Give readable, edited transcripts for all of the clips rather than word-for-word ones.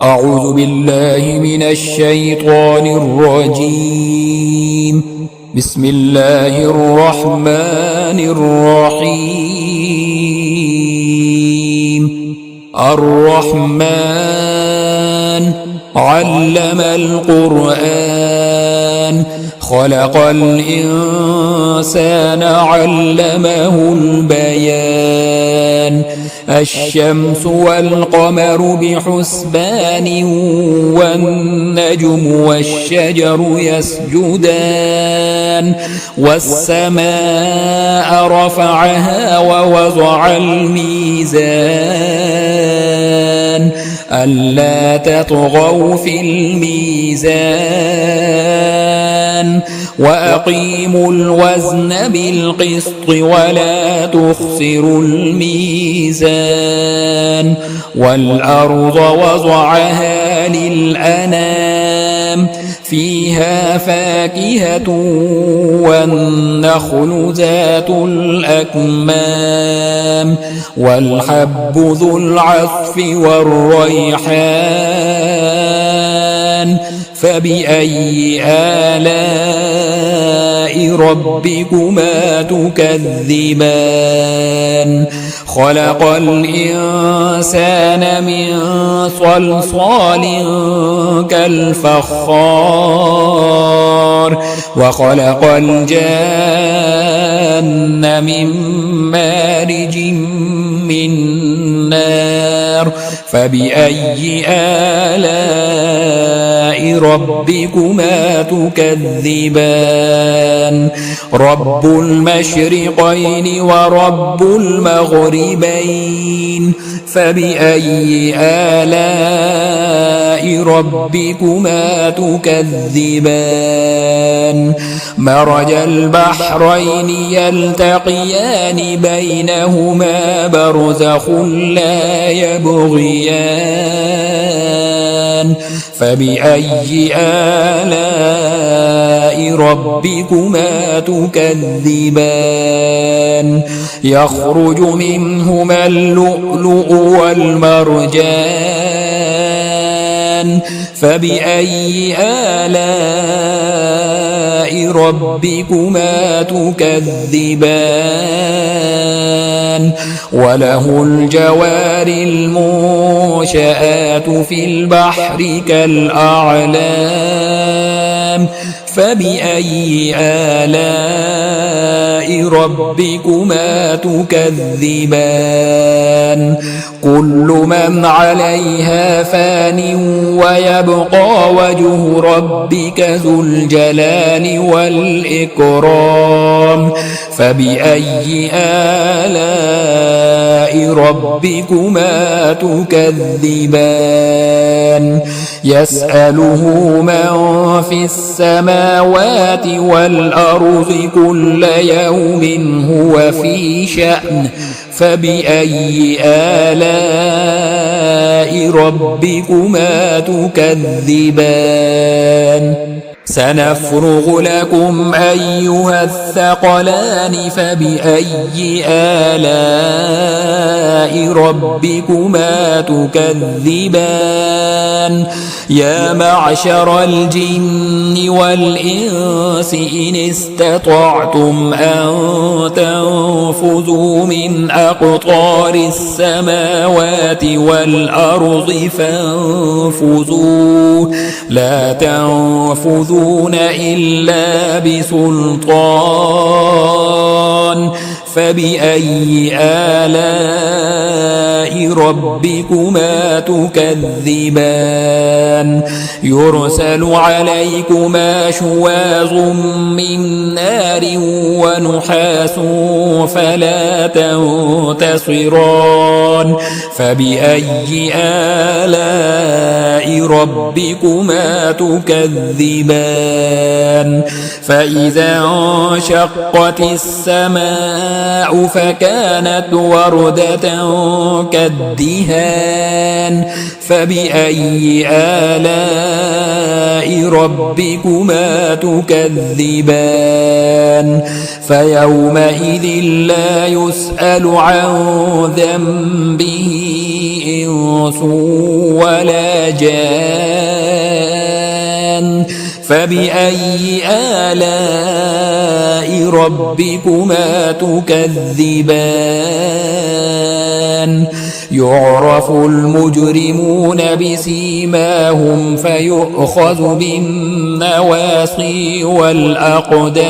أعوذ بالله من الشيطان الرجيم. بسم الله الرحمن الرحيم. الرحمن علم القرآن، خلق الإنسان علمه البيان. الشمس والقمر بحسبان، والنجم والشجر يسجدان. والسماء رفعها ووضع الميزان، ألا تطغوا في الميزان. وأقيموا الوزن بالقسط ولا تخسروا الميزان. والأرض وضعها للأنام، فيها فاكهة والنخل ذات الأكمام، والحب ذو العصف والريحان. فبأي آلاء ربكما تكذبان؟ خلق الإنسان من صلصال كالفخار، وخلق الجان من مارج من نار. فبأي آلاء ربكما تكذبان؟ رب المشرقين ورب المغربين، فبأي آلاء ربكما تكذبان؟ مرج البحرين يلتقيان، بينهما برزخ لا يبغيان. فبأي آلاء ربكما تكذبان؟ يخرج منهما اللؤلؤ والمرجان. فبأي آلاء ربكما تكذبان؟ وله الجوار المنشآت في البحر كالأعلام. فبأي آلاء ربكما تكذبان؟ كل من عليها فان، ويبقى وجه ربك ذو الجلال والإكرام. فبأي آلاء ربكما تكذبان؟ يسأله من في السماوات والأرض كل يوم هو في شأن. فبأي آلاء ربكما تكذبان؟ سنفرغ لكم أيها الثقلان. فبأي آلاء ربكما تكذبان؟ يا معشر الجن والإنس إن استطعتم أن تنفذوا من أقطار السماوات والأرض فانفذوا، لا تنفذون إلا بسلطان. فبأي آلاء ربكما تكذبان؟ يرسل عليكما شواظ من نار ونحاس فلا تنتصران. فبأي آلاء ربكما تكذبان؟ فإذا انشقت السماء فكانت وردة كالدهان. فبأي آلاء ربكما تكذبان؟ فيومئذ لا يسأل عن ذنبه إنس ولا جان فبأي آلاء ربكما تكذبان يعرف المجرمون بسيماهم فيؤخذ بالنواصي والأقدام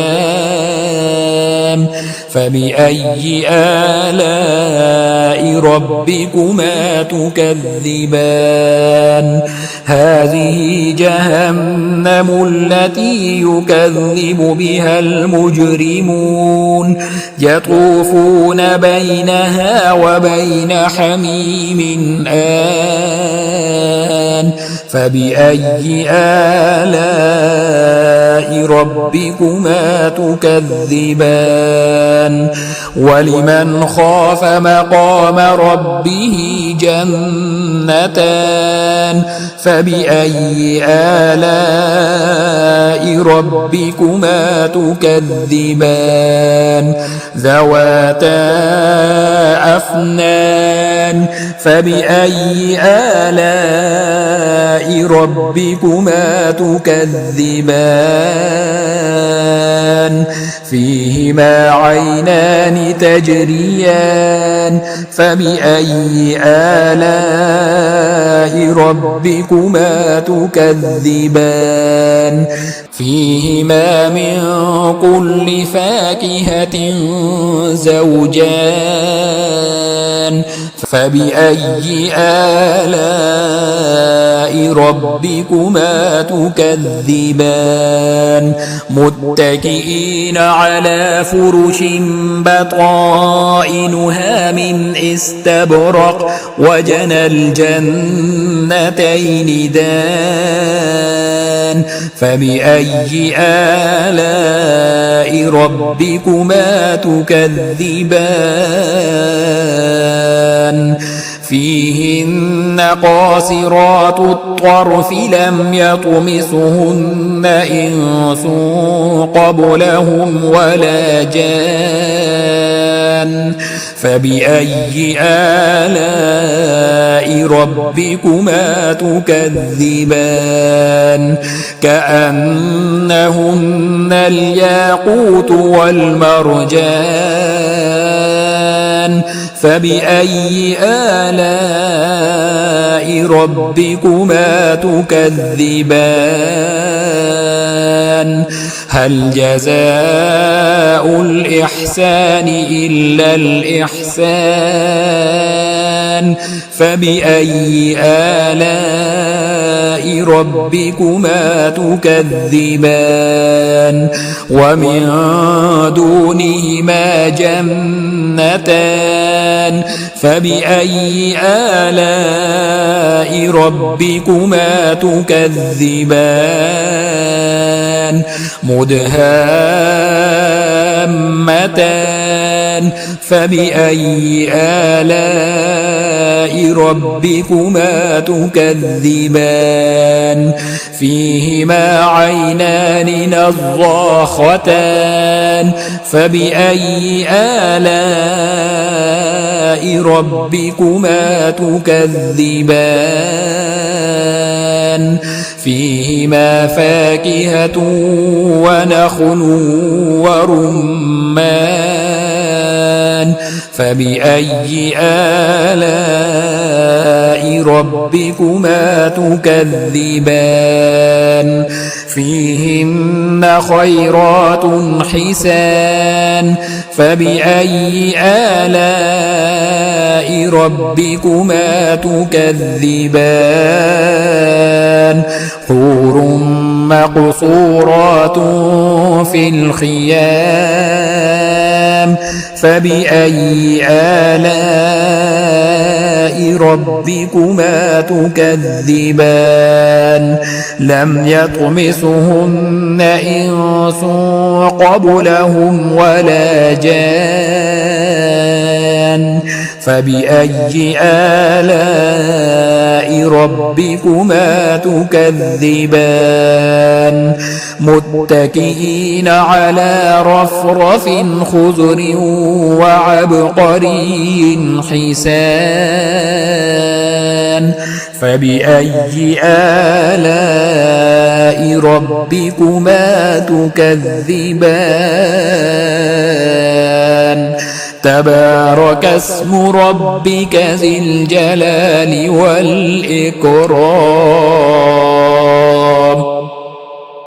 فبأي آلاء ربكما تكذبان هذه جهنم التي يكذب بها المجرمون يطوفون بينها وبين حميم آن فبأي آلاء ربكما تكذبان ولمن خاف مقام ربه جنتان فبأي آلاء ربكما تكذبان ذواتا أفنان فبأي آلاء ربكما تكذبان فيهما عينان تجريان فبأي آلاء ربكما تكذبان فيهما من كل فاكهة زوجان فبأي آلاء ربكما تكذبان متكئين على فرش بطائنها من استبرق وجنى الجنتين دان فبأي آلاء ربكما تكذبان فيهن قاصرات الطرف لم يطمثهن إنس قبلهم ولا جان فبأي آلاء ربكما تكذبان كأنهن الياقوت والمرجان فبأي آلاء ربكما تكذبان هل جزاء الإحسان إلا الإحسان فبأي آلاء ربكما تكذبان ومن دونهما جنتان فبأي آلاء ربكما تكذبان مدهامتان فبأي آلاء ربكما تكذبان فيهما عينان نضاختان فبأي آلاء ربكما تكذبان فيهما فاكهة ونخل ورمان فبأي آلاء ربكما تكذبان فيهن خيرات حسان فبأي آلاء ربكما تكذبان حور مقصورات في الخيام فبأي آلاء ربكما تكذبان لم يطمثهن إنس قبلهم ولا جان فبأي آلاء ربكما تكذبان متكئين على رفرف خضر وعبقري حسان فبأي آلاء ربكما تكذبان تبارك اسم ربك ذي الجلال والإكرام